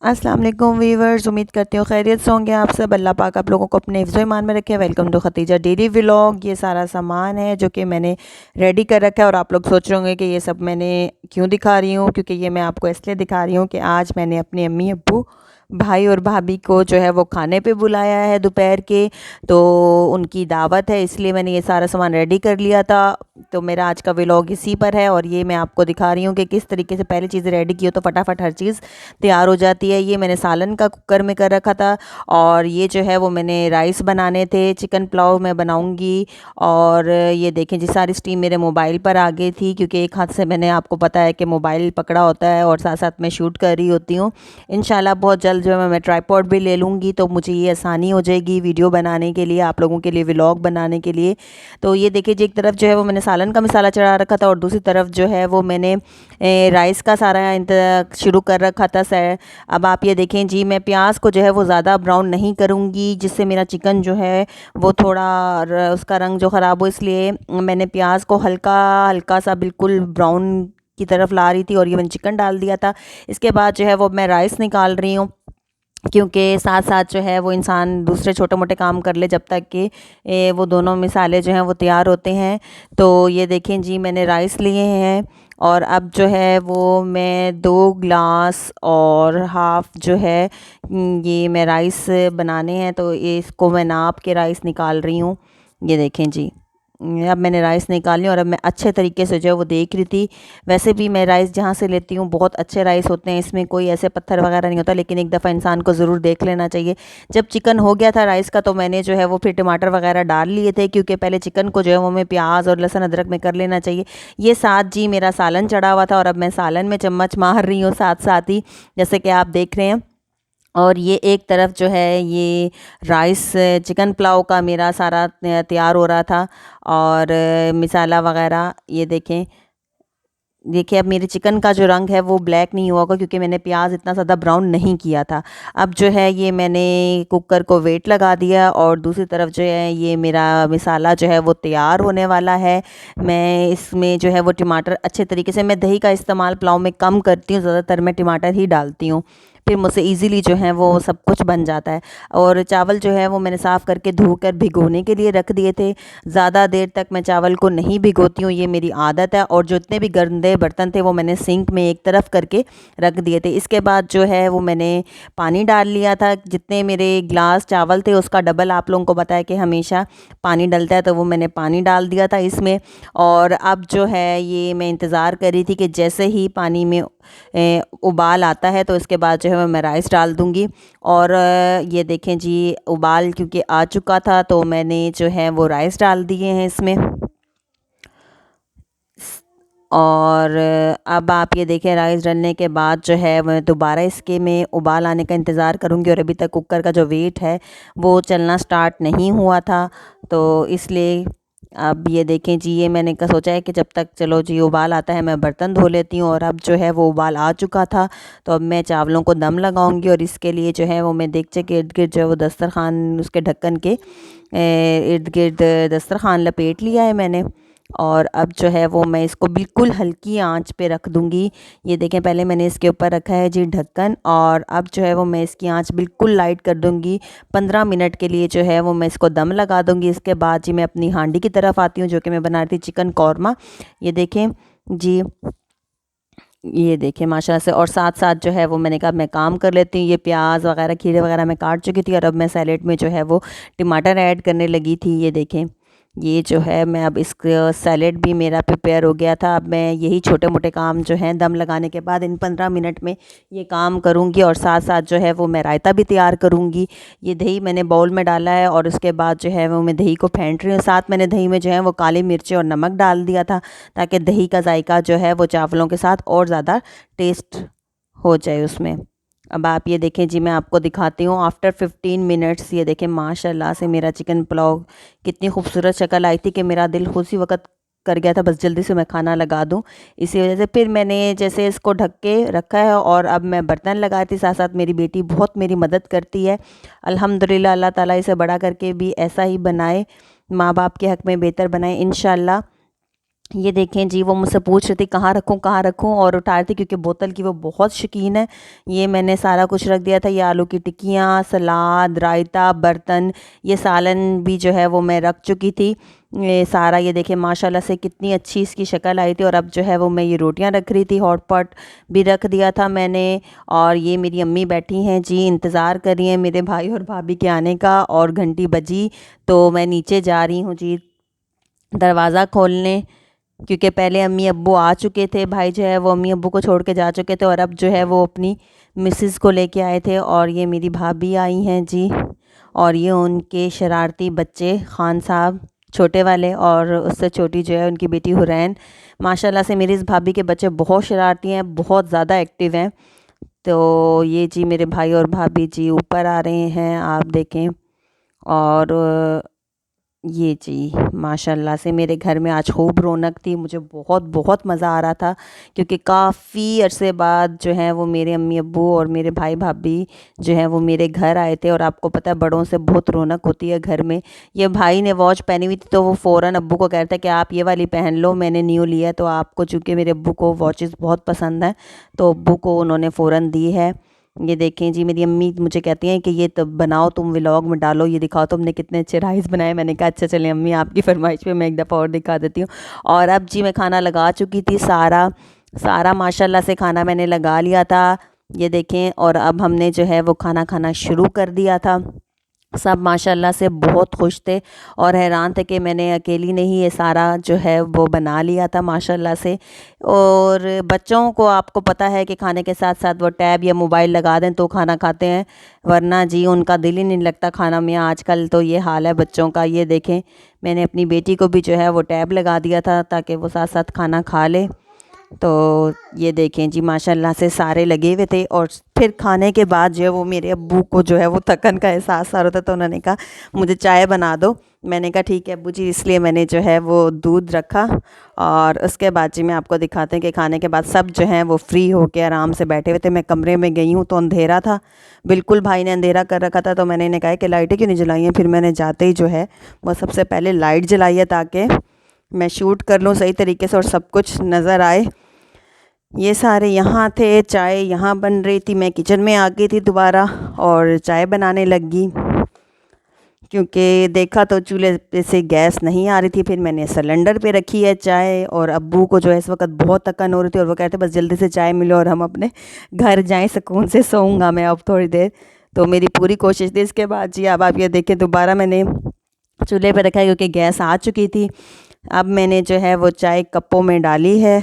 अस्सलाम वालेकुम वीवर्स, उम्मीद करती हूँ खैरियत से होंगे आप सब। अल्लाह पाक आप लोगों को अपने हिफ्ज़ ईमान में रखे। Welcome to Khatija daily vlog. ये सारा सामान है जो कि मैंने रेडी कर रखा है और आप लोग सोच रहे होंगे कि ये सब मैंने क्यों दिखा रही हूँ, क्योंकि ये मैं आपको इसलिए दिखा रही हूँ कि आज मैंने अपने अम्मी अब्बू भाई और भाभी को जो है वो खाने पे बुलाया है दोपहर के। तो उनकी दावत है, इसलिए मैंने ये सारा सामान रेडी कर लिया था। तो मेरा आज का व्लॉग इसी पर है और ये मैं आपको दिखा रही हूँ कि किस तरीके से पहले चीज़ें रेडी की हो तो फटाफट हर चीज़ तैयार हो जाती है। ये मैंने सालन का कुकर में कर रखा था और ये जो है वो मैंने राइस बनाने थे, चिकन पुलाव मैं बनाऊंगी। और ये देखें जी, सारी स्टीम मेरे मोबाइल पर आ गई थी क्योंकि एक हाथ से मैंने, आपको पता है कि मोबाइल पकड़ा होता है और साथ साथ मैं शूट कर रही होती हूँ। इंशाल्लाह बहुत जल्द जो है मैं ट्राइपॉड भी ले लूँगी तो मुझे ये आसानी हो जाएगी वीडियो बनाने के लिए, आप लोगों के लिए व्लॉग बनाने के लिए। तो ये देखिए जी, एक तरफ जो है वो मैंने सालन का मसाला चढ़ा रखा था और दूसरी तरफ जो है वो मैंने राइस का सारा शुरू कर रखा था सर। अब आप ये देखें जी, मैं प्याज को जो है वो ज़्यादा ब्राउन नहीं करूँगी जिससे मेरा चिकन जो है वो थोड़ा उसका रंग जो ख़राब हो, इसलिए मैंने प्याज को हल्का हल्का सा बिल्कुल ब्राउन की तरफ ला रही थी और ये मैंने चिकन डाल दिया था। इसके बाद जो है वो मैं राइस निकाल रही हूँ क्योंकि साथ साथ जो है वो इंसान दूसरे छोटे मोटे काम कर ले जब तक कि वो दोनों मिसाले जो हैं वो तैयार होते हैं। तो ये देखें जी, मैंने राइस लिए हैं और अब जो है वो मैं 2 ग्लास और हाफ़ जो है ये मैं राइस बनाने हैं, तो ये इसको मैं नाप के राइस निकाल रही हूँ। ये देखें जी, अब मैंने राइस निकाली और अब मैं अच्छे तरीके से जो है वो देख रही थी। वैसे भी मैं राइस जहाँ से लेती हूँ बहुत अच्छे राइस होते हैं, इसमें कोई ऐसे पत्थर वगैरह नहीं होता, लेकिन एक दफ़ा इंसान को ज़रूर देख लेना चाहिए। जब चिकन हो गया था राइस का तो मैंने जो है वो फिर टमाटर वगैरह डाल लिए थे, क्योंकि पहले चिकन को जो है वो हमें प्याज और लहसुन अदरक में कर लेना चाहिए। ये साथ जी मेरा सालन चढ़ा हुआ था और अब मैं सालन में चम्मच मार रही हूँ साथ साथ ही, जैसे कि आप देख रहे हैं। और ये एक तरफ जो है ये राइस चिकन पुलाव का मेरा सारा तैयार हो रहा था और मिसाला वगैरह ये देखें। देखिए अब मेरे चिकन का जो रंग है वो ब्लैक नहीं हुआ होगा क्योंकि मैंने प्याज इतना ज़्यादा ब्राउन नहीं किया था। अब जो है ये मैंने कुकर को वेट लगा दिया और दूसरी तरफ जो है ये मेरा मिसाला जो है वो तैयार होने वाला है। मैं इसमें जो है वो टमाटर अच्छे तरीके से, मैं दही का इस्तेमाल पुलाव में कम करती हूँ, ज़्यादातर मैं टमाटर ही डालती हूँ, फिर मुझसे इजीली जो है वो सब कुछ बन जाता है। और चावल जो है वो मैंने साफ़ करके धोकर भिगोने के लिए रख दिए थे। ज़्यादा देर तक मैं चावल को नहीं भिगोती हूँ, ये मेरी आदत है। और जितने भी गंदे बर्तन थे वो मैंने सिंक में एक तरफ करके रख दिए थे। इसके बाद जो है वो मैंने पानी डाल लिया था, जितने मेरे ग्लास चावल थे उसका डबल, आप लोगों को पता है कि हमेशा पानी डलता है, तो वो मैंने पानी डाल दिया था इसमें। और अब जो है ये मैं इंतज़ार कर रही थी कि जैसे ही पानी में उबाल आता है तो इसके बाद जो है मैं राइस डाल दूँगी। और ये देखें जी, उबाल क्योंकि आ चुका था तो मैंने जो है वो राइस डाल दिए हैं इसमें। और अब आप ये देखें, राइस डलने के बाद जो है मैं दोबारा इसके में उबाल आने का इंतज़ार करूँगी और अभी तक कुकर का जो वेट है वो चलना स्टार्ट नहीं हुआ था, तो इसलिए अब ये देखें जी, ये मैंने का सोचा है कि जब तक चलो जी उबाल आता है मैं बर्तन धो लेती हूँ। और अब जो है वो उबाल आ चुका था तो अब मैं चावलों को दम लगाऊंगी और इसके लिए जो है वो मैं देगचे के इर्द गिर्द जो है वो दस्तरखान, उसके ढक्कन के इर्द गिर्द दस्तरखान लपेट लिया है मैंने। और अब जो है वो मैं इसको बिल्कुल हल्की आंच पे रख दूंगी। ये देखें, पहले मैंने इसके ऊपर रखा है जी ढक्कन और अब जो है वो मैं इसकी आंच बिल्कुल लाइट कर दूंगी। 15 मिनट के लिए जो है वो मैं इसको दम लगा दूंगी। इसके बाद जी मैं अपनी हांडी की तरफ आती हूँ जो कि मैं बना रही थी चिकन कौरमा। ये देखें जी, ये देखें माशाल्लाह से। और साथ साथ जो है वो मैंने कहा मैं काम कर लेती हूँ, ये प्याज वगैरह खीरे वगैरह मैं काट चुकी थी और अब मैं सैलेड में जो है वो टमाटर ऐड करने लगी थी। ये देखें, ये जो है मैं अब इस सैलेड भी मेरा प्रिपेयर हो गया था। अब मैं यही छोटे मोटे काम जो हैं दम लगाने के बाद इन 15 मिनट में ये काम करूँगी और साथ साथ जो है वो मैं रायता भी तैयार करूँगी। ये दही मैंने बाउल में डाला है और उसके बाद जो है वो मैं दही को फेंट रही हूँ। साथ मैंने दही में जो है वो काली मिर्ची और नमक डाल दिया था ताकि दही का जायका जो है वो चावलों के साथ और ज़्यादा टेस्ट हो जाए उसमें। अब आप ये देखें जी, मैं आपको दिखाती हूँ आफ्टर 15 मिनट्स। ये देखें माशाल्लाह से मेरा चिकन पुलाव कितनी खूबसूरत शक्ल आई थी कि मेरा दिल उसी वक्त कर गया था बस जल्दी से मैं खाना लगा दूँ। इसी वजह से फिर मैंने जैसे इसको ढक के रखा है और अब मैं बर्तन लगाती, साथ साथ मेरी बेटी बहुत मेरी मदद करती है। अल्हम्दुलिल्लाह, अल्लाह ताला इसे बड़ा करके भी ऐसा ही बनाए, माँ बाप के हक़ में बेहतर बनाए इंशाल्लाह। ये देखें जी, वो मुझसे पूछ रही थी कहाँ रखूँ और उठा रही थी, क्योंकि बोतल की वो बहुत शौकीन है। ये मैंने सारा कुछ रख दिया था, ये आलू की टिक्कियाँ, सलाद, रायता, बर्तन, ये सालन भी जो है वो मैं रख चुकी थी। ये सारा, ये देखें माशाल्लाह से कितनी अच्छी इसकी शक्ल आई थी। और अब जो है वो मैं ये रोटियां रख रही थी, हॉट पॉट भी रख दिया था मैंने। और ये मेरी अम्मी बैठी हैं जी, इंतज़ार कर रही हैं मेरे भाई और भाभी के आने का, और घंटी बजी तो मैं नीचे जा रही हूँ जी दरवाज़ा खोलने। क्योंकि पहले अम्मी अब्बू आ चुके थे, भाई जो है वो अम्मी अब्बू को छोड़ के जा चुके थे, और अब जो है वो अपनी मिसेस को लेके आए थे। और ये मेरी भाभी आई हैं जी, और ये उनके शरारती बच्चे खान साहब छोटे वाले, और उससे छोटी जो है उनकी बेटी हुरैन। माशाल्लाह से मेरी इस भाभी के बच्चे बहुत शरारती हैं, बहुत ज़्यादा एक्टिव हैं। तो ये जी मेरे भाई और भाभी जी ऊपर आ रहे हैं, आप देखें। और ये जी माशाल्लाह से मेरे घर में आज खूब रौनक थी, मुझे बहुत बहुत मज़ा आ रहा था, क्योंकि काफ़ी अरसे बाद जो है वो मेरे अम्मी अब्बू और मेरे भाई भाभी जो है वो मेरे घर आए थे। और आपको पता है बड़ों से बहुत रौनक होती है घर में। ये भाई ने वॉच पहनी हुई थी, तो वो फ़ौरन अब्बू को कहता है कि आप ये वाली पहन लो, मैंने न्यू लिया है। तो आपको, चूँकि मेरे अब्बू को वॉचेस बहुत पसंद है, तो अब्बू को उन्होंने फ़ौरन दी है। ये देखें जी, मेरी अम्मी मुझे कहती हैं कि ये तो बनाओ, तुम व्लॉग में डालो, ये दिखाओ तुमने कितने अच्छे राइस बनाए। मैंने कहा अच्छा चलें अम्मी, आपकी फरमाइश पे मैं एक दफ़ा और दिखा देती हूँ। और अब जी मैं खाना लगा चुकी थी, सारा सारा माशाल्लाह से खाना मैंने लगा लिया था। ये देखें, और अब हमने जो है वो खाना खाना शुरू कर दिया था। सब माशाल्लाह से बहुत खुश थे और हैरान थे कि मैंने अकेली नहीं ये सारा जो है वो बना लिया था माशाल्लाह से। और बच्चों को आपको पता है कि खाने के साथ साथ वो टैब या मोबाइल लगा दें तो खाना खाते हैं, वरना जी उनका दिल ही नहीं लगता खाना में। आजकल तो ये हाल है बच्चों का। ये देखें, मैंने अपनी बेटी को भी जो है वो टैब लगा दिया था ताकि वो साथ साथ खाना खा ले। तो ये देखें जी माशाल्लाह से सारे लगे हुए थे। और फिर खाने के बाद जो है वो मेरे अब्बू को जो है वो थकन का एहसास आ रहा था, तो उन्होंने कहा मुझे चाय बना दो। मैंने कहा ठीक है अब्बू जी, इसलिए मैंने जो है वो दूध रखा। और उसके बाद जी मैं आपको दिखाते हैं कि खाने के बाद सब जो हैं वो फ्री होके आराम से बैठे हुए थे। मैं कमरे में गई हूँ तो अंधेरा था बिल्कुल, भाई ने अंधेरा कर रखा था। तो मैंने इन्हें कहा कि लाइटें क्यों नहीं जलाई हैं। फिर मैंने जाते ही जो है वो सबसे पहले लाइट जलाई है ताकि मैं शूट कर लूँ सही तरीके से और सब कुछ नज़र आए। ये सारे यहाँ थे, चाय यहाँ बन रही थी, मैं किचन में आ गई थी दोबारा और चाय बनाने लग गई, क्योंकि देखा तो चूल्हे पे से गैस नहीं आ रही थी। फिर मैंने सिलेंडर पे रखी है चाय। और अब्बू को जो है इस वक्त बहुत थकान हो रही थी और वो कहते बस जल्दी से चाय मिले और हम अपने घर जाएं, सुकून से सोऊंगा मैं अब थोड़ी देर। तो मेरी पूरी कोशिश थी। इसके बाद जी अब आप ये देखें, दोबारा मैंने चूल्हे पे रखा है क्योंकि गैस आ चुकी थी। अब मैंने जो है वो चाय कपों में डाली है,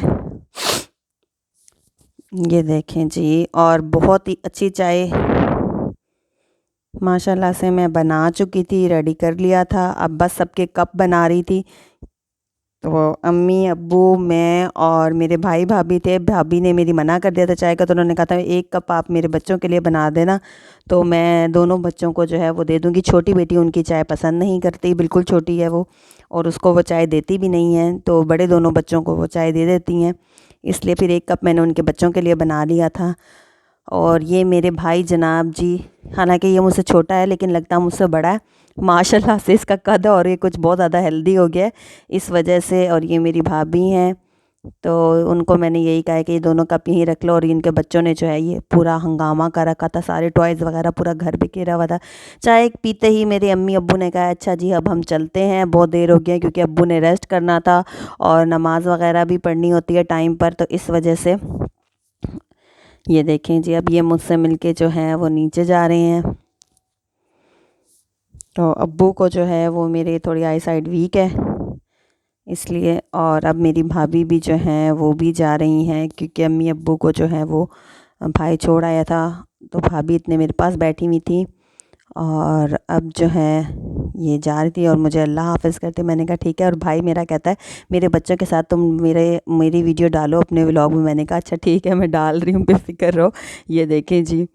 ये देखें जी। और बहुत ही अच्छी चाय माशाल्लाह से मैं बना चुकी थी, रेडी कर लिया था। अब बस सबके कप बना रही थी। तो अम्मी अब्बू मैं और मेरे भाई भाभी थे। भाभी ने मेरी मना कर दिया था चाय का, तो उन्होंने कहा था एक कप आप मेरे बच्चों के लिए बना देना। तो मैं दोनों बच्चों को जो है वो दे दूँगी। छोटी बेटी उनकी चाय पसंद नहीं करती, बिल्कुल छोटी है वो, और उसको वो चाय देती भी नहीं है। तो बड़े दोनों बच्चों को वो चाय दे देती हैं, इसलिए फिर एक कप मैंने उनके बच्चों के लिए बना लिया था। और ये मेरे भाई जनाब जी, हालांकि ये मुझसे छोटा है लेकिन लगता मुझसे बड़ा है माशाल्लाह से इसका कद, और ये कुछ बहुत ज़्यादा हेल्दी हो गया है इस वजह से। और ये मेरी भाभी हैं, तो उनको मैंने यही कहा है कि ये दोनों कप यहीं रख लो। और इनके बच्चों ने जो है ये पूरा हंगामा कर रखा था, सारे टॉयज़ वगैरह पूरा घर बिखेरा हुआ था। चाय पीते ही मेरे अम्मी अब्बू ने कहा अच्छा जी अब हम चलते हैं, बहुत देर हो गई है, क्योंकि अब्बू ने रेस्ट करना था और नमाज़ वगैरह भी पढ़नी होती है टाइम पर, तो इस वजह से। ये देखें जी, अब ये मुझसे मिलके जो है वो नीचे जा रहे हैं। तो अब्बू को जो है वो मेरे थोड़ी आई साइड वीक है इसलिए। और अब मेरी भाभी भी जो हैं वो भी जा रही हैं, क्योंकि अम्मी अब्बू को जो है वो भाई छोड़ आया था, तो भाभी इतने मेरे पास बैठी हुई थी। और अब जो है ये जा रही थी और मुझे अल्लाह हाफ़िज़ करते मैंने कहा ठीक है। और भाई मेरा कहता है मेरे बच्चों के साथ तुम मेरी वीडियो डालो अपने व्लॉग में। मैंने कहा अच्छा ठीक है मैं डाल रही हूँ, बेफिक्र रहो। ये देखें जी,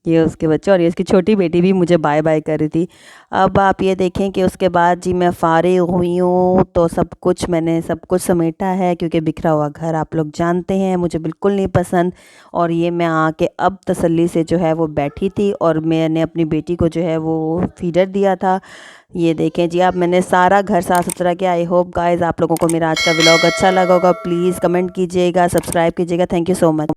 ये उसके बच्चे और ये इसकी छोटी बेटी भी मुझे बाय बाय कर रही थी। अब आप ये देखें कि उसके बाद जी मैं फ़ारिग हुई हूँ तो मैंने सब कुछ समेटा है, क्योंकि बिखरा हुआ घर आप लोग जानते हैं मुझे बिल्कुल नहीं पसंद। और ये मैं आके अब तसल्ली से जो है वो बैठी थी और मैंने अपनी बेटी को जो है वो फीडर दिया था। ये देखें जी, अब मैंने सारा घर साफ़ सुथरा किया। आई होप गाइज़ आप लोगों को मेरा आज का व्लॉग अच्छा लगा होगा। प्लीज़ कमेंट कीजिएगा, सब्सक्राइब कीजिएगा। Thank you so much.